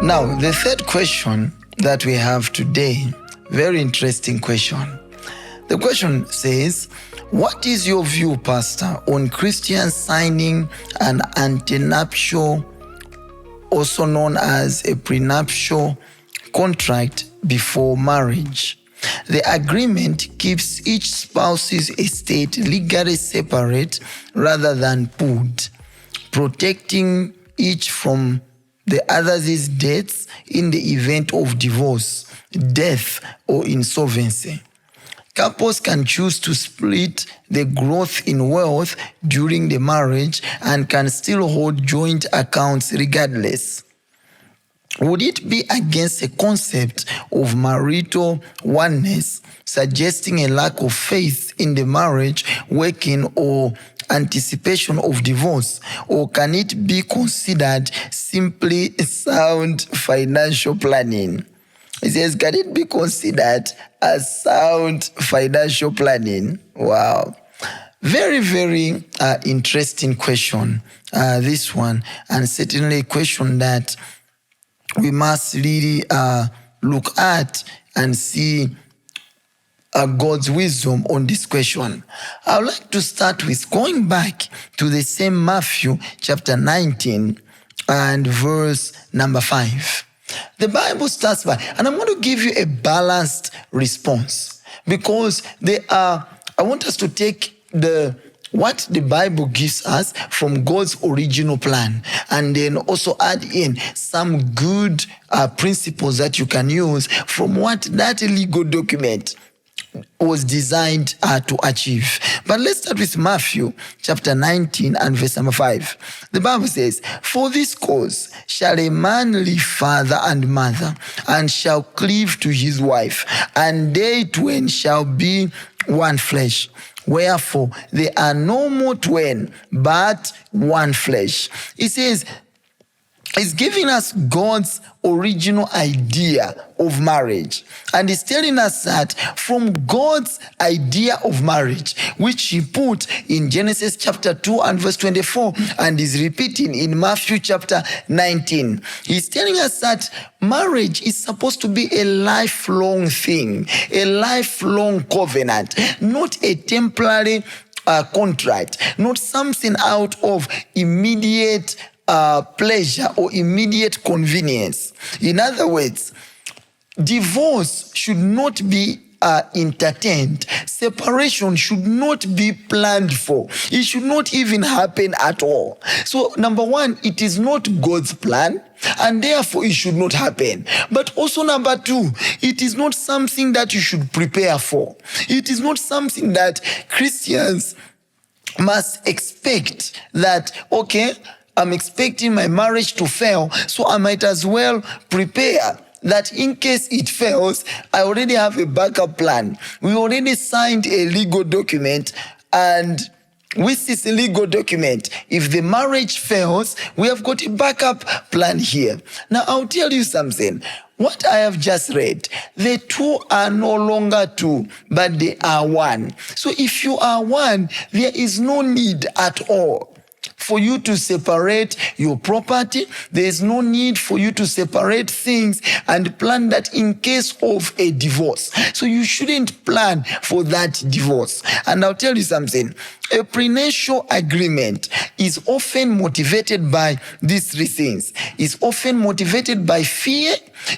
Now, the third question that we have today, very interesting question. The question says, what is your view, Pastor, on Christians signing an antenuptial, also known as a prenuptial contract before marriage? The agreement keeps each spouse's estate legally separate rather than pooled, protecting each from the other's debts in the event of divorce, death, or insolvency. Couples can choose to split the growth in wealth during the marriage and can still hold joint accounts regardless. Would it be against the concept of marital oneness, suggesting a lack of faith in the marriage working or anticipation of divorce, or can it be considered simply sound financial planning? It says, can it be considered as sound financial planning? Wow. Very, very interesting question, this one, and certainly a question that we must really look at and see God's wisdom on this question. I would like to start with going back to the same Matthew chapter 19 and verse number 5. The Bible starts by, and I'm going to give you a balanced response because I want us to take what the Bible gives us from God's original plan, and then also add in some good principles that you can use from what that legal document was designed to achieve. But let's start with Matthew chapter 19 and verse number 5. The Bible says, for this cause shall a man leave father and mother, and shall cleave to his wife, and they twain shall be one flesh. Wherefore they are no more twain, but one flesh. It says, it's giving us God's original idea of marriage. And it's telling us that from God's idea of marriage, which he put in Genesis chapter 2 and verse 24, and is repeating in Matthew chapter 19. He's telling us that marriage is supposed to be a lifelong thing, a lifelong covenant, not a temporary contract, not something out of immediate pleasure or immediate convenience. In other words, divorce should not be entertained. Separation should not be planned for. It should not even happen at all. So, number one, it is not God's plan, and therefore it should not happen. But also, number two, it is not something that you should prepare for. It is not something that Christians must expect that, okay, I'm expecting my marriage to fail, so I might as well prepare that in case it fails, I already have a backup plan. We already signed a legal document, and with this legal document, if the marriage fails, we have got a backup plan here. Now, I'll tell you something. What I have just read, the two are no longer two, but they are one. So if you are one, there is no need at all for you to separate your property. There is no need for you to separate things and plan that in case of a divorce. So you shouldn't plan for that divorce. And I'll tell you something. A prenuptial agreement is often motivated by these three things. It's often motivated by fear,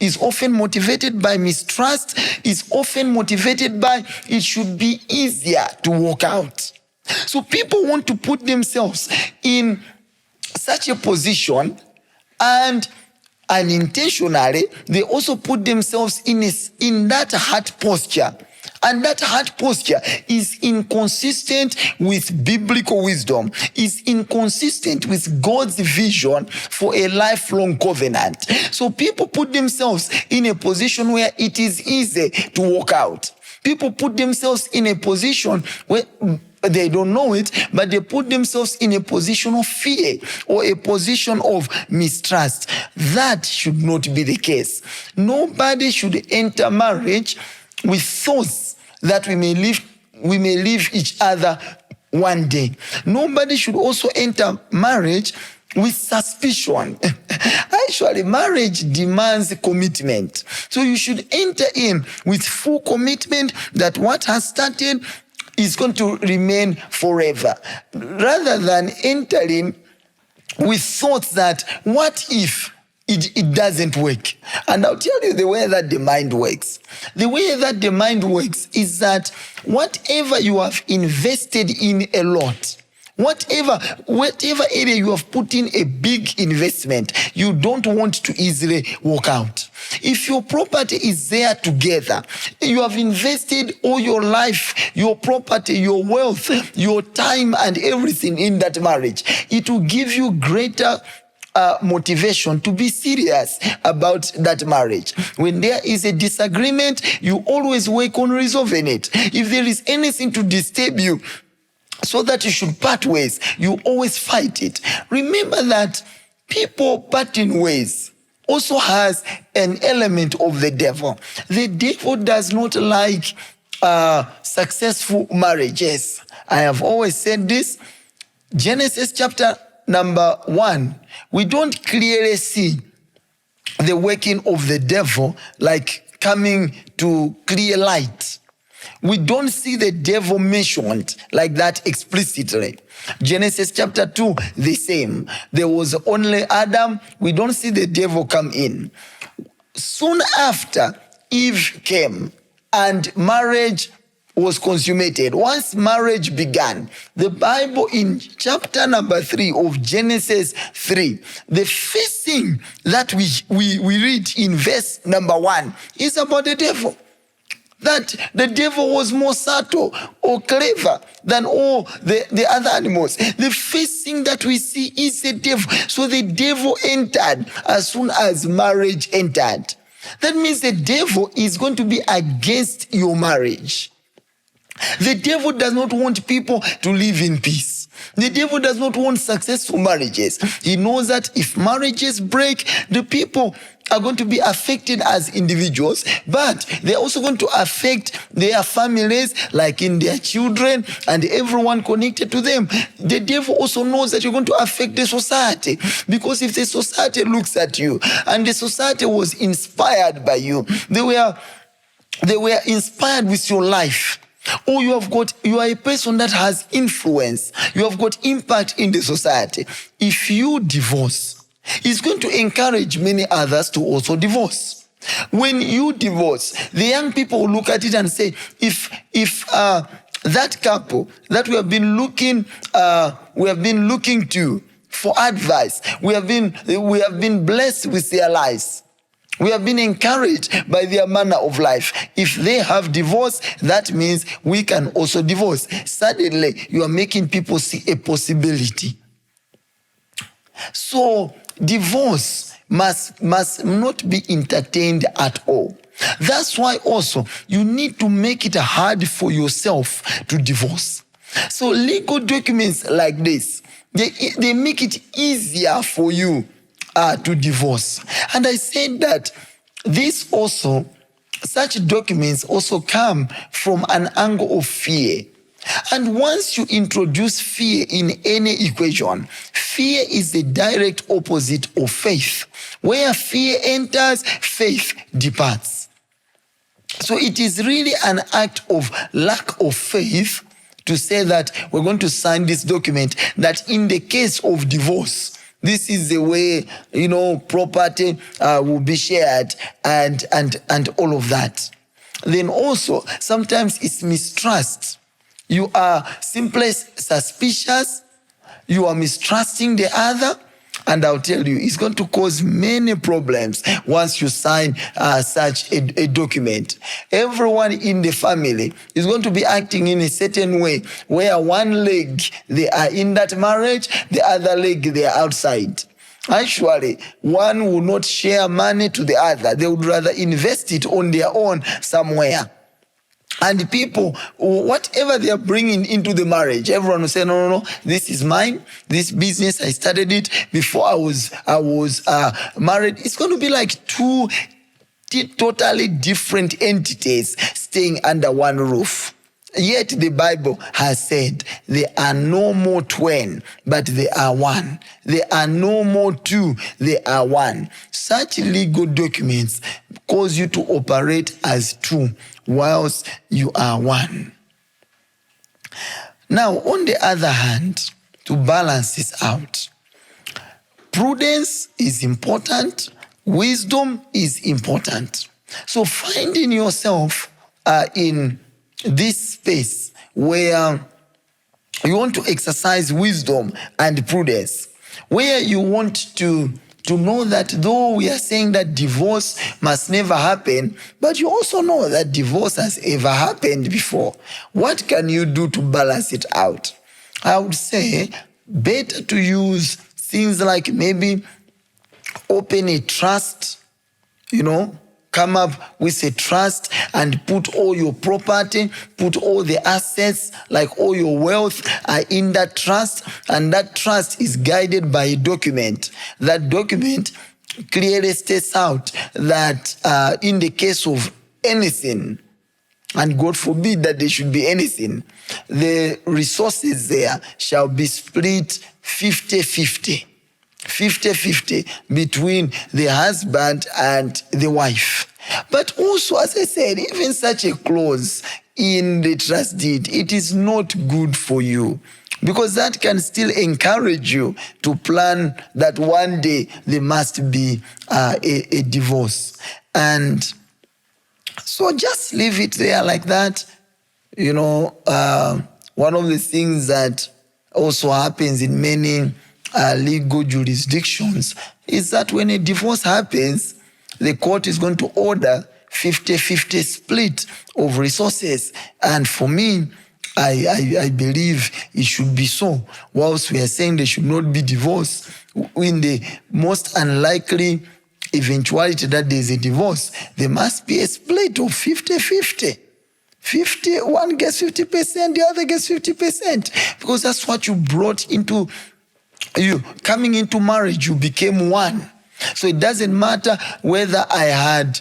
is often motivated by mistrust, is often motivated by it should be easier to walk out. So people want to put themselves in such a position, and unintentionally, they also put themselves in that heart posture. And that heart posture is inconsistent with biblical wisdom, is inconsistent with God's vision for a lifelong covenant. So people put themselves in a position where it is easy to walk out. People put themselves in a position where they don't know it, but they put themselves in a position of fear or a position of mistrust. That should not be the case. Nobody should enter marriage with thoughts that we may leave each other one day. Nobody should also enter marriage with suspicion. I actually, marriage demands commitment. So you should enter in with full commitment that what has started is going to remain forever, rather than entering with thoughts that what if it doesn't work. And I'll tell you the way that the mind works. The way that the mind works is that whatever you have invested in a lot, whatever area you have put in a big investment, you don't want to easily walk out. If your property is there together, you have invested all your life, your property, your wealth, your time and everything in that marriage, it will give you greater motivation to be serious about that marriage. When there is a disagreement, you always work on resolving it. If there is anything to disturb you so that you should part ways, you always fight it. Remember that people parting ways also has an element of the devil. The devil does not like successful marriages. I have always said this. Genesis chapter number 1, we don't clearly see the working of the devil like coming to clear light. We don't see the devil mentioned like that explicitly. Genesis chapter 2, the same. There was only Adam. We don't see the devil come in. Soon after, Eve came and marriage was consummated. Once marriage began, the Bible in chapter number 3 of Genesis 3, the first thing that we read in verse number 1 is about the devil. That the devil was more subtle or clever than all the other animals. The first thing that we see is the devil. So the devil entered as soon as marriage entered. That means the devil is going to be against your marriage. The devil does not want people to live in peace. The devil does not want successful marriages. He knows that if marriages break, the people are going to be affected as individuals, but they're also going to affect their families, like in their children and everyone connected to them. The devil also knows that you're going to affect the society, because if the society looks at you and the society was inspired by you, they were inspired with your life. Or you are a person that has influence. You have got impact in the society. If you divorce, it's going to encourage many others to also divorce. When you divorce, the young people will look at it and say, if that couple that we have been looking to for advice, we have been blessed with their lives. We have been encouraged by their manner of life. If they have divorce, that means we can also divorce. Suddenly, you are making people see a possibility. So, divorce must not be entertained at all. That's why also you need to make it hard for yourself to divorce. So, legal documents like this, they make it easier for you to divorce. And I said that such documents also come from an angle of fear. And once you introduce fear in any equation, fear is the direct opposite of faith. Where fear enters, faith departs. So it is really an act of lack of faith to say that we're going to sign this document, that in the case of divorce, this is the way, property will be shared and all of that. Then also, sometimes it's mistrust. You are simply suspicious. You are mistrusting the other. And I'll tell you, it's going to cause many problems once you sign such a document. Everyone in the family is going to be acting in a certain way, where one leg, they are in that marriage, the other leg, they are outside. Actually, one will not share money to the other. They would rather invest it on their own somewhere. And people, whatever they are bringing into the marriage, everyone will say, no, this is mine. This business, I started it before I was married. It's going to be like two totally different entities staying under one roof. Yet the Bible has said they are no more twain, but they are one. They are no more two, they are one. Such legal documents cause you to operate as two, whilst you are one. Now, on the other hand, to balance this out, prudence is important, wisdom is important. So finding yourself in this space where you want to exercise wisdom and prudence, where you want to know that though we are saying that divorce must never happen, but you also know that divorce has ever happened before. What can you do to balance it out? I would say better to use things like maybe open a trust, come up with a trust and put all your property, put all the assets, like all your wealth are in that trust, and that trust is guided by a document. That document clearly states out that in the case of anything, and God forbid that there should be anything, the resources there shall be split 50-50. 50-50 between the husband and the wife. But also, as I said, even such a clause in the trust deed, it is not good for you, because that can still encourage you to plan that one day there must be a divorce. And so just leave it there like that. One of the things that also happens in many legal jurisdictions is that when a divorce happens, the court is going to order 50-50 split of resources. And for me, I believe it should be so. Whilst we are saying there should not be divorce, in the most unlikely eventuality that there is a divorce, there must be a split of 50-50. 50, one gets 50%, the other gets 50%. Because that's what you brought into you. Coming into marriage, you became one. So it doesn't matter whether I had,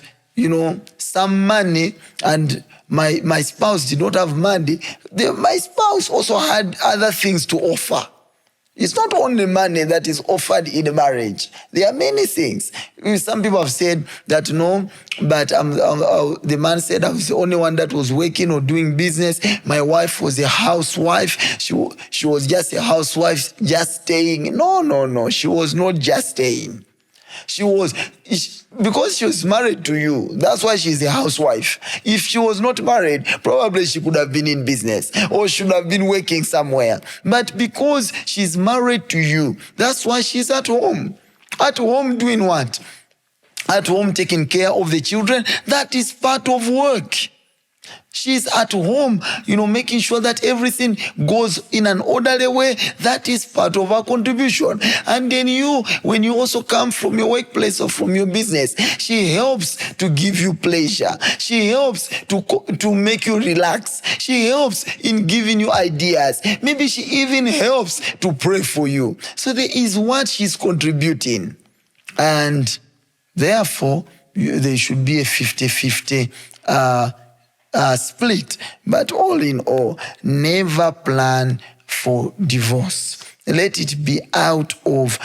some money and my spouse did not have money. My spouse also had other things to offer. It's not only money that is offered in a marriage. There are many things. Some people have said that no, but the man said I was the only one that was working or doing business. My wife was a housewife. She was just a housewife, just staying. No. She was not just staying. Because she was married to you, that's why she's a housewife. If she was not married, probably she could have been in business or should have been working somewhere. But because she's married to you, that's why she's at home. At home doing what? At home taking care of the children. That is part of work. She's at home, making sure that everything goes in an orderly way. That is part of her contribution. And then when you also come from your workplace or from your business, she helps to give you pleasure. She helps to make you relax. She helps in giving you ideas. Maybe she even helps to pray for you. So there is what she's contributing. And therefore, there should be a 50-50 split. But all in all, never plan for divorce. Let it be out of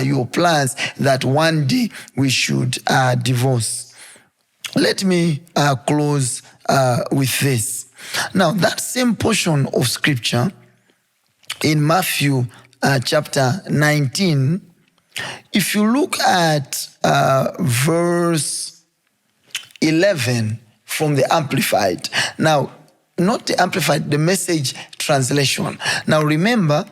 your plans that one day we should divorce. Let me close with this. Now, that same portion of scripture in Matthew chapter 19, if you look at verse 11, from the Amplified. Now, not the Amplified, the Message translation. Now, remember,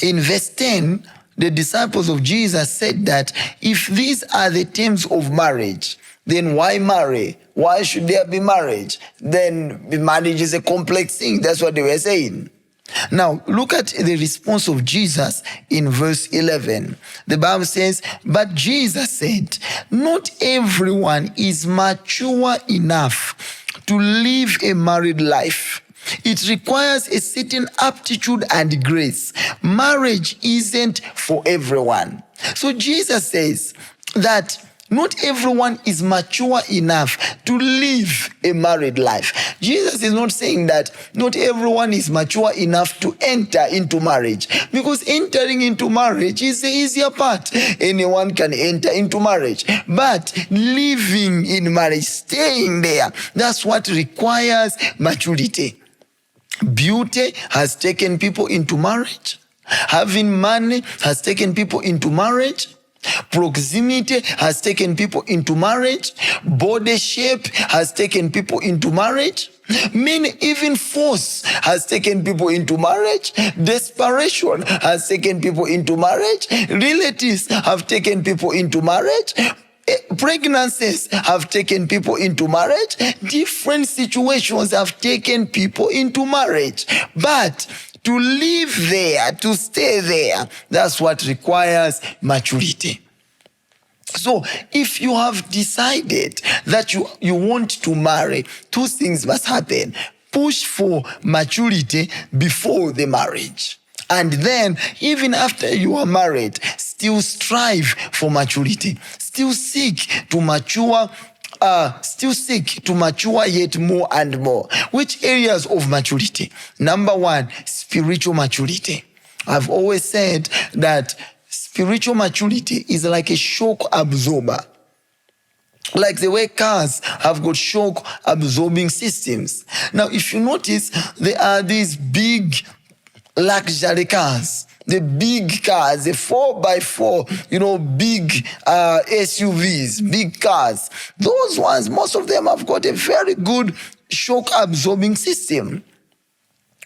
in verse 10, the disciples of Jesus said that if these are the terms of marriage, then why marry? Why should there be marriage? Then marriage is a complex thing. That's what they were saying. Now, look at the response of Jesus in verse 11. The Bible says, but Jesus said, not everyone is mature enough to live a married life. It requires a certain aptitude and grace. Marriage isn't for everyone. So Jesus says that Not everyone is mature enough to live a married life. Jesus is not saying that not everyone is mature enough to enter into marriage, because entering into marriage is the easier part. Anyone can enter into marriage. But living in marriage, staying there, that's what requires maturity. Beauty has taken people into marriage. Having money has taken people into marriage. Proximity has taken people into marriage. Body shape has taken people into marriage. Even force has taken people into marriage. Desperation has taken people into marriage. Relatives have taken people into marriage. Pregnancies have taken people into marriage. Different situations have taken people into marriage. But to live there, to stay there, that's what requires maturity. So if you have decided that you want to marry, two things must happen. Push for maturity before the marriage. And then, even after you are married, still strive for maturity. Still seek to mature yet more and more. Which areas of maturity? Number one, spiritual maturity. I've always said that spiritual maturity is like a shock absorber. Like the way cars have got shock absorbing systems. Now, if you notice, there are these big luxury cars. The big cars, the 4x4, big SUVs, big cars. Those ones, most of them have got a very good shock absorbing system.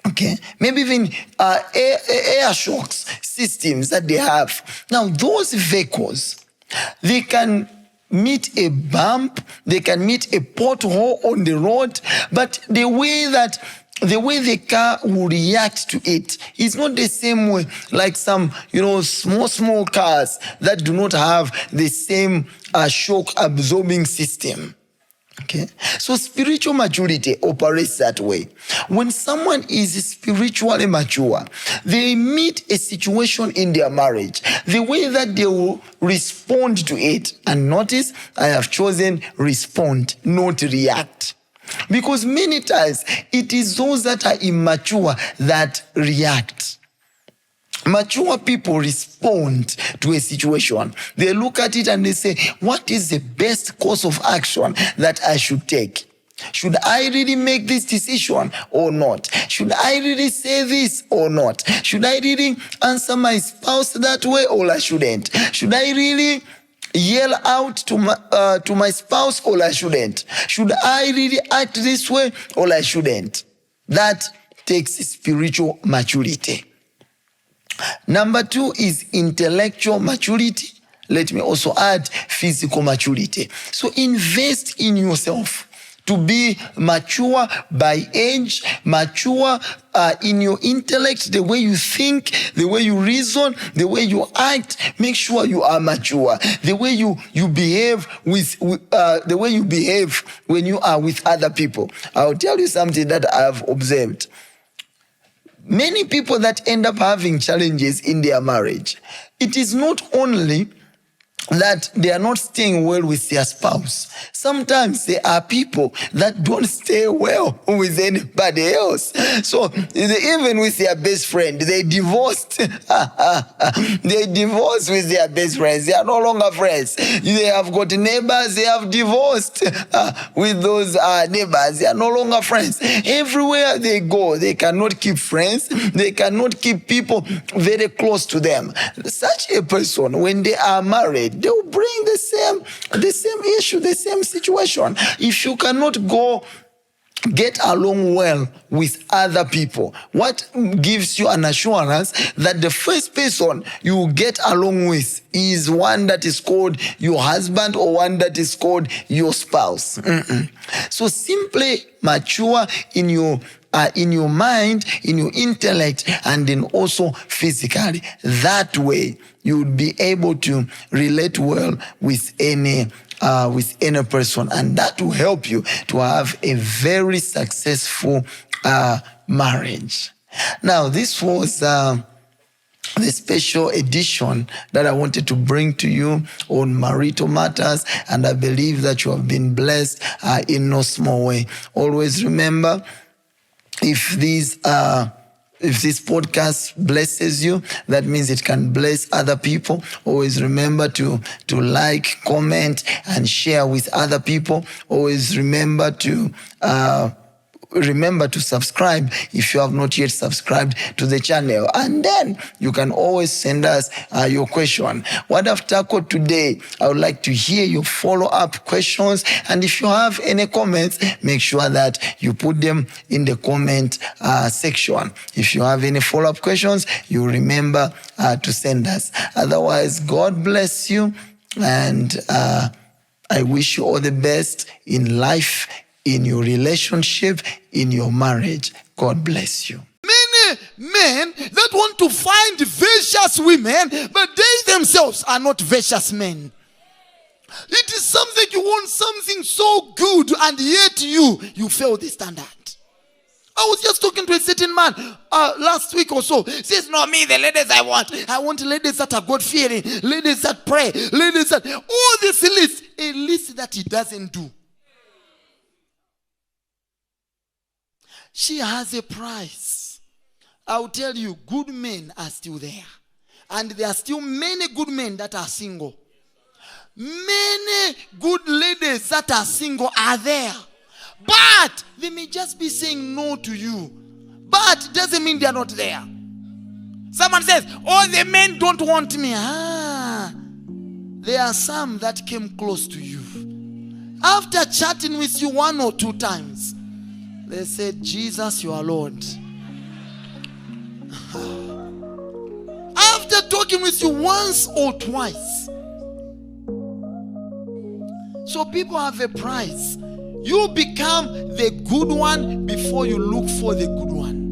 Okay, maybe even air shocks systems that they have. Now, those vehicles, they can meet a bump, they can meet a pothole on the road, but the way the car will react to it is not the same way like some, small cars that do not have the same shock absorbing system. Okay, so spiritual maturity operates that way. When someone is spiritually mature, they meet a situation in their marriage, the way that they will respond to it. And notice, I have chosen respond, not react. Because many times, it is those that are immature that react. Mature people respond to a situation. They look at it and they say, what is the best course of action that I should take? Should I really make this decision or not? Should I really say this or not? Should I really answer my spouse that way or I shouldn't? Should I really yell out to my spouse or I shouldn't? Should I really act this way or I shouldn't? That takes spiritual maturity. Number two is intellectual maturity. Let me also add physical maturity. So invest in yourself to be mature by age, mature in your intellect, the way you think, the way you reason, the way you act. Make sure you are mature. The way you behave the way you behave when you are with other people. I'll tell you something that I have observed. Many people that end up having challenges in their marriage, it is not only that they are not staying well with their spouse. Sometimes there are people that don't stay well with anybody else. So even with their best friend, they divorced. They divorced with their best friends. They are no longer friends. They have got neighbors. They have divorced with those neighbors. They are no longer friends. Everywhere they go, they cannot keep friends. They cannot keep people very close to them. Such a person, when they are married, they will bring the same issue, the same situation. If you cannot get along well with other people, what gives you an assurance that the first person you get along with is one that is called your husband or one that is called your spouse? So simply mature in your mind, in your intellect, and then also physically. That way, you would be able to relate well with any person, and that will help you to have a very successful marriage. Now, this was the special edition that I wanted to bring to you on marital matters, and I believe that you have been blessed in no small way. Always remember, if this podcast blesses you, that means it can bless other people. Always remember to like, comment, and share with other people. Always remember to subscribe if you have not yet subscribed to the channel. And then you can always send us your question. What I've tackled today, I would like to hear your follow-up questions. And if you have any comments, make sure that you put them in the comment section. If you have any follow-up questions, you remember to send us. Otherwise, God bless you. And I wish you all the best in life, in your relationship, in your marriage. God bless you. Many men that want to find virtuous women, but they themselves are not virtuous men. It is something, you want something so good, and yet you fail the standard. I was just talking to a certain man last week or so. He says, no, me, the ladies I want ladies that are God-fearing, ladies that pray, ladies that, all this list, a list that he doesn't do. She has a price. I'll tell you, good men are still there. And there are still many good men that are single. Many good ladies that are single are there. But they may just be saying no to you. But it doesn't mean they are not there. Someone says, oh, the men don't want me. There are some that came close to you. After chatting with you 1 or 2 times, they said, Jesus, you are Lord. After talking with you once or twice. So people have a price. You become the good one before you look for the good one.